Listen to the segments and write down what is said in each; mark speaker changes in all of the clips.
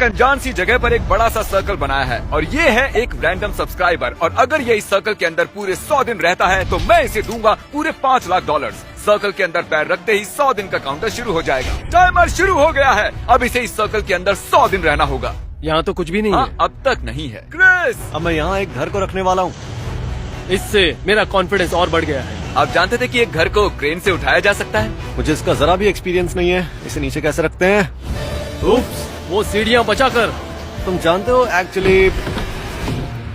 Speaker 1: एक अनजान सी जगह पर एक बड़ा सा सर्कल बनाया है और ये है एक रैंडम सब्सक्राइबर। और अगर ये इस सर्कल के अंदर पूरे 100 दिन रहता है तो मैं इसे दूंगा पूरे $5 लाख। सर्कल के अंदर पैर रखते ही 100 दिन का काउंटर शुरू हो जाएगा। टाइमर शुरू हो गया है। अब इसे इस सर्कल के अंदर 100 दिन रहना होगा।
Speaker 2: यहाँ तो कुछ भी नहीं है।
Speaker 1: अब तक नहीं है। क्रिस,
Speaker 3: अब मैं यहाँ एक घर को रखने वाला हूँ।
Speaker 2: इससे मेरा कॉन्फिडेंस और बढ़ गया है।
Speaker 1: आप जानते थे कि एक घर को क्रेन से उठाया जा सकता है?
Speaker 3: मुझे इसका जरा भी एक्सपीरियंस नहीं है। इसे नीचे कैसे रखते हैं?
Speaker 2: उप्स, वो सीढ़ियाँ बचाकर।
Speaker 3: तुम जानते हो एक्चुअली।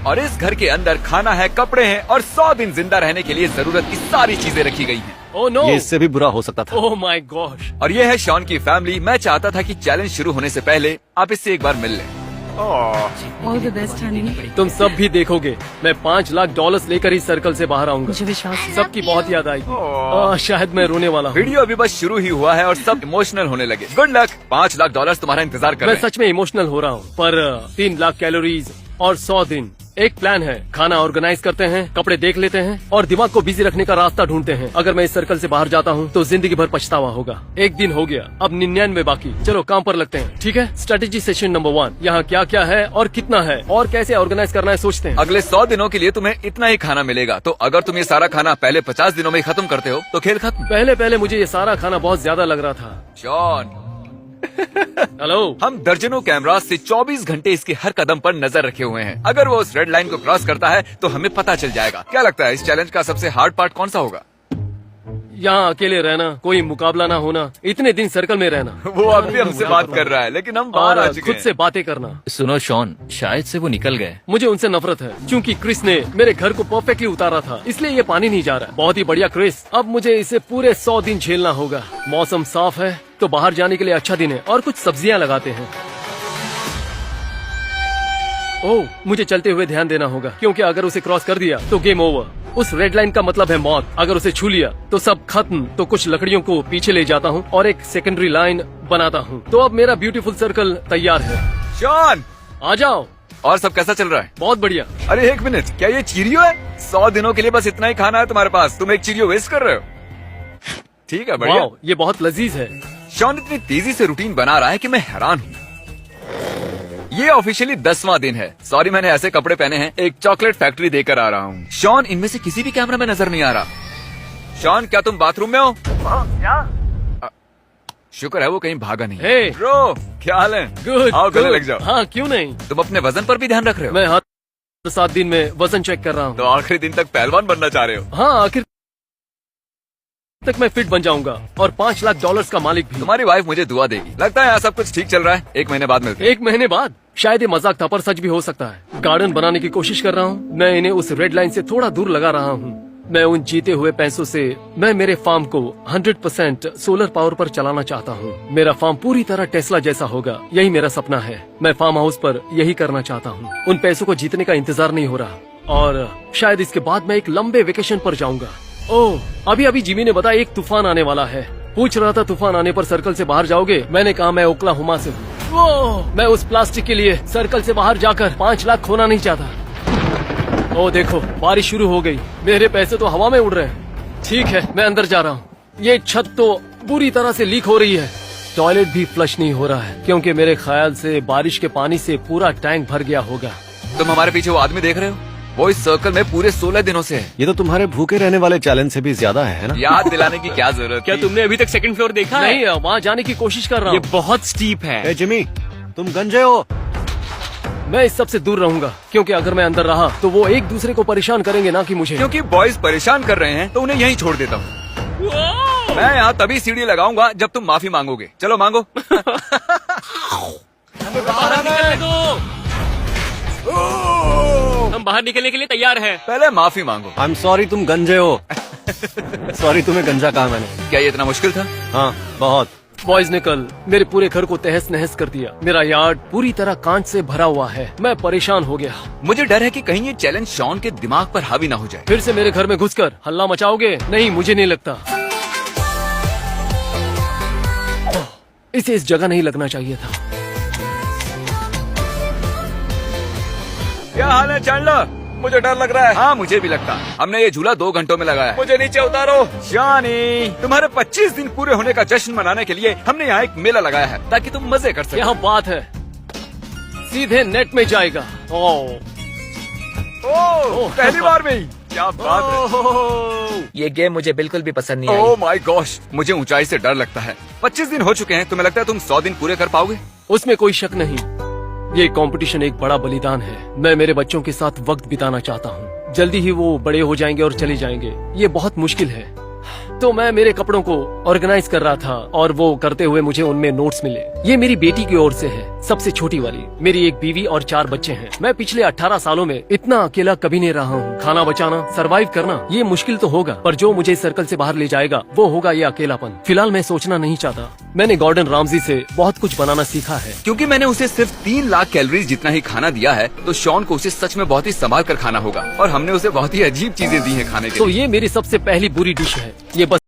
Speaker 1: और इस घर के अंदर खाना है, कपड़े हैं और 100 दिन जिंदा रहने के लिए जरूरत की सारी चीजें रखी गई हैं।
Speaker 2: ओह नो,
Speaker 3: ये इससे भी बुरा हो सकता था।
Speaker 2: Oh my gosh.
Speaker 1: और ये है शॉन की फैमिली। मैं चाहता था कि चैलेंज शुरू होने से पहले आप इससे एक बार मिल लें।
Speaker 4: All the best, honey.
Speaker 2: तुम सब भी देखोगे, मैं $5 लाख लेकर इस सर्कल से बाहर आऊंगा।
Speaker 4: मुझे विश्वास है।
Speaker 2: सबकी बहुत याद आएगी। शायद मैं रोने वाला हूँ।
Speaker 1: वीडियो अभी बस शुरू ही हुआ है और सब इमोशनल होने लगे। Good luck. $5 लाख तुम्हारा इंतजार कर
Speaker 2: मैं
Speaker 1: रहे हैं।
Speaker 2: सच में इमोशनल हो रहा हूँ। पर 3 लाख कैलोरीज और 100 दिन। एक प्लान है, खाना ऑर्गेनाइज करते हैं, कपड़े देख लेते हैं और दिमाग को बिजी रखने का रास्ता ढूंढते हैं। अगर मैं इस सर्कल से बाहर जाता हूँ तो जिंदगी भर पछतावा होगा। एक दिन हो गया, अब 99 बाकी। चलो काम पर लगते हैं, ठीक है? Strategy session number 1। यहाँ क्या क्या है और कितना है और कैसे ऑर्गेनाइज करना है सोचते हैं।
Speaker 1: अगले 100 दिनों के लिए तुम्हें इतना ही खाना मिलेगा। तो अगर तुम ये सारा खाना पहले 50 दिनों में खत्म करते हो तो खेल खत्म।
Speaker 2: पहले मुझे ये सारा खाना बहुत ज्यादा लग रहा था।
Speaker 1: Shaun,
Speaker 2: hello.
Speaker 1: हम दर्जनों कैमरा से 24 घंटे इसके हर कदम पर नजर रखे हुए हैं। अगर वो उस रेड लाइन को क्रॉस करता है तो हमें पता चल जाएगा। क्या लगता है इस चैलेंज का सबसे हार्ड पार्ट कौन सा होगा?
Speaker 2: यहाँ अकेले रहना, कोई मुकाबला ना होना, इतने दिन सर्कल में रहना।
Speaker 1: वो अब भी हमसे बात कर रहा है लेकिन हम बाहर आ
Speaker 2: और
Speaker 1: चुके
Speaker 2: खुद
Speaker 1: हैं।
Speaker 2: से बातें करना।
Speaker 5: सुनो शॉन, शायद से वो निकल गए।
Speaker 2: मुझे उनसे नफरत है क्योंकि क्रिस ने मेरे घर को परफेक्टली उतारा था, इसलिए ये पानी नहीं जा रहा। बहुत ही बढ़िया क्रिस, अब मुझे इसे पूरे 100 दिन झेलना होगा। मौसम साफ है तो बाहर जाने के लिए अच्छा दिन है और कुछ सब्जियां लगाते हैं। ओह, मुझे चलते हुए ध्यान देना होगा क्योंकि अगर उसे क्रॉस कर दिया तो गेम ओवर। उस रेड लाइन का मतलब है मौत। अगर उसे छू लिया तो सब खत्म। तो कुछ लकड़ियों को पीछे ले जाता हूँ और एक सेकेंडरी लाइन बनाता हूँ। तो अब मेरा ब्यूटीफुल सर्कल तैयार है।
Speaker 1: शॉन,
Speaker 2: आ जाओ।
Speaker 1: और सब कैसा चल रहा है?
Speaker 2: बहुत बढ़िया।
Speaker 1: अरे एक मिनट, क्या ये चीरियो है? 100 दिनों के लिए बस इतना ही खाना है तुम्हारे पास। तुम एक चीरियो वेस्ट कर रहे हो। ठीक है, बढ़िया।
Speaker 2: वाओ, ये बहुत लजीज है।
Speaker 1: शॉन इतनी तेजी से रूटीन बना रहा है कि मैं हैरान हूँ। ये ऑफिशियली 10वां दिन है। सॉरी, मैंने ऐसे कपड़े पहने हैं। एक चॉकलेट फैक्ट्री देकर आ रहा हूँ। शॉन, इनमें से किसी भी कैमरा में नजर नहीं आ रहा। शॉन, क्या तुम बाथरूम में हो? शुक्र है वो कहीं भागा नहीं।
Speaker 2: हे
Speaker 1: ब्रो, क्या हाल है?
Speaker 2: गुड।
Speaker 1: आओ गले लग जाओ।
Speaker 2: हाँ, क्यों नहीं।
Speaker 1: तुम अपने वजन पर भी ध्यान रख रहे हो?
Speaker 2: मैं हर 7 दिन में वजन चेक कर रहा हूँ।
Speaker 1: तो आखिरी दिन तक पहलवान बनना चाह रहे हो?
Speaker 2: हाँ, आखिर तक मैं फिट बन जाऊंगा और $5 लाख का मालिक भी।
Speaker 1: तुम्हारी वाइफ मुझे दुआ देगी। लगता है यहाँ सब कुछ ठीक चल रहा है। 1 महीने बाद मिलते हैं।
Speaker 2: 1 महीने बाद? शायद ये मजाक था पर सच भी हो सकता है। गार्डन बनाने की कोशिश कर रहा हूँ। मैं इन्हें उस रेड लाइन से थोड़ा दूर लगा रहा हूँ। मैं उन जीते हुए पैसों से मैं मेरे फार्म को 100% सोलर पावर पर चलाना चाहता हूँ। मेरा फार्म पूरी तरह टेस्ला जैसा होगा। यही मेरा सपना है। मैं फार्म हाउस पर यही करना चाहता हूँ। उन पैसों को जीतने का इंतजार नहीं हो रहा और शायद इसके बाद मैं एक लंबे वेकेशन पर जाऊंगा। ओह, अभी जिमी ने बताया एक तूफान आने वाला है। पूछ रहा था तूफान आने पर सर्कल से बाहर जाओगे? मैंने कहा मैं ओक्लाहोमा से हूँ। मैं उस प्लास्टिक के लिए सर्कल से बाहर जाकर 5 लाख खोना नहीं चाहता। ओह देखो, बारिश शुरू हो गई। मेरे पैसे तो हवा में उड़ रहे हैं। ठीक है, मैं अंदर जा रहा हूँ। ये छत तो बुरी तरह से लीक हो रही है। टॉयलेट भी फ्लश नहीं हो रहा है क्योंकि मेरे ख्याल से बारिश के पानी से पूरा टैंक भर गया होगा।
Speaker 1: तुम हमारे पीछे वो आदमी देख रहे हो? वो इस सर्कल में पूरे 16 दिनों से है।
Speaker 3: ये तो तुम्हारे भूखे रहने वाले चैलेंज से भी ज्यादा है ना?
Speaker 1: याद दिलाने की क्या जरूरत?
Speaker 5: क्या तुमने अभी तक सेकंड फ्लोर देखा है?
Speaker 2: नहीं, वहाँ जाने की कोशिश कर रहा
Speaker 5: ये
Speaker 2: हूँ।
Speaker 5: बहुत स्टीप है।
Speaker 3: ए जिमी, तुम गंजे हो।
Speaker 2: मैं इस सब से दूर रहूंगा क्योंकि अगर मैं अंदर रहा तो वो एक दूसरे को परेशान करेंगे, ना कि मुझे।
Speaker 1: क्योंकि बॉयज परेशान कर रहे हैं तो उन्हें यहीं छोड़ देता हूँ। मैं यहाँ तभी सीढ़ी लगाऊंगा जब तुम माफी मांगोगे। चलो मांगो।
Speaker 5: हम बाहर निकलने के लिए तैयार हैं।
Speaker 1: पहले माफी मांगो।
Speaker 3: आई एम सॉरी, तुम गंजे हो। सॉरी, तुम्हें गंजा कहा मैंने।
Speaker 1: क्या ये इतना मुश्किल था?
Speaker 3: हाँ, बहुत।
Speaker 2: बॉयज ने कल मेरे पूरे घर को तहस नहस कर दिया। मेरा यार्ड पूरी तरह कांच से भरा हुआ है। मैं परेशान हो गया।
Speaker 1: मुझे डर है कि कहीं ये चैलेंज शॉन के दिमाग पर हावी ना हो जाए।
Speaker 2: फिर से मेरे घर में घुसकर हल्ला मचाओगे? नहीं, मुझे नहीं लगता। इसे इस जगह नहीं लगना चाहिए था।
Speaker 1: क्या हाल है चैंडलर? मुझे डर लग रहा है। हाँ, मुझे भी लगता। हमने ये झूला 2 घंटों में लगाया है। मुझे नीचे उतारो। शॉनी, तुम्हारे 25 दिन पूरे होने का जश्न मनाने के लिए हमने यहाँ एक मेला लगाया है ताकि तुम मजे कर सको।
Speaker 2: यहाँ बात है। सीधे नेट में जाएगा। ओह
Speaker 1: पहली बार में ही, क्या बात है।
Speaker 6: ये गेम मुझे बिल्कुल भी पसंद नहीं आई।
Speaker 1: ओह माय गॉश, मुझे ऊंचाई से डर लगता है। 25 दिन हो चुके हैं, तुम्हें लगता है तुम 100 दिन पूरे कर पाओगे?
Speaker 2: उसमें कोई शक नहीं। ये कंपटीशन एक बड़ा बलिदान है। मैं मेरे बच्चों के साथ वक्त बिताना चाहता हूँ। जल्दी ही वो बड़े हो जाएंगे और चले जाएंगे। ये बहुत मुश्किल है। तो मैं मेरे कपड़ों को ऑर्गेनाइज कर रहा था और वो करते हुए मुझे उनमें नोट्स मिले। ये मेरी बेटी की ओर से है, सबसे छोटी वाली। मेरी एक बीवी और 4 बच्चे हैं। मैं पिछले 18 सालों में इतना अकेला कभी नहीं रहा हूँ। खाना बचाना, सरवाइव करना, ये मुश्किल तो होगा, पर जो मुझे इस सर्कल से बाहर ले जाएगा वो होगा ये अकेलापन। फिलहाल मैं सोचना नहीं चाहता। मैंने गॉर्डन रामजी से बहुत कुछ बनाना सीखा है।
Speaker 1: क्योंकि मैंने उसे सिर्फ 3 लाख कैलोरीज जितना ही खाना दिया है, तो शॉन को उसे सच में बहुत ही संभाल कर खाना होगा। और हमने उसे बहुत ही अजीब चीजें दी हैं खाने के
Speaker 2: तो
Speaker 1: लिए।
Speaker 2: ये मेरी सबसे पहली बुरी डिश है। ये बस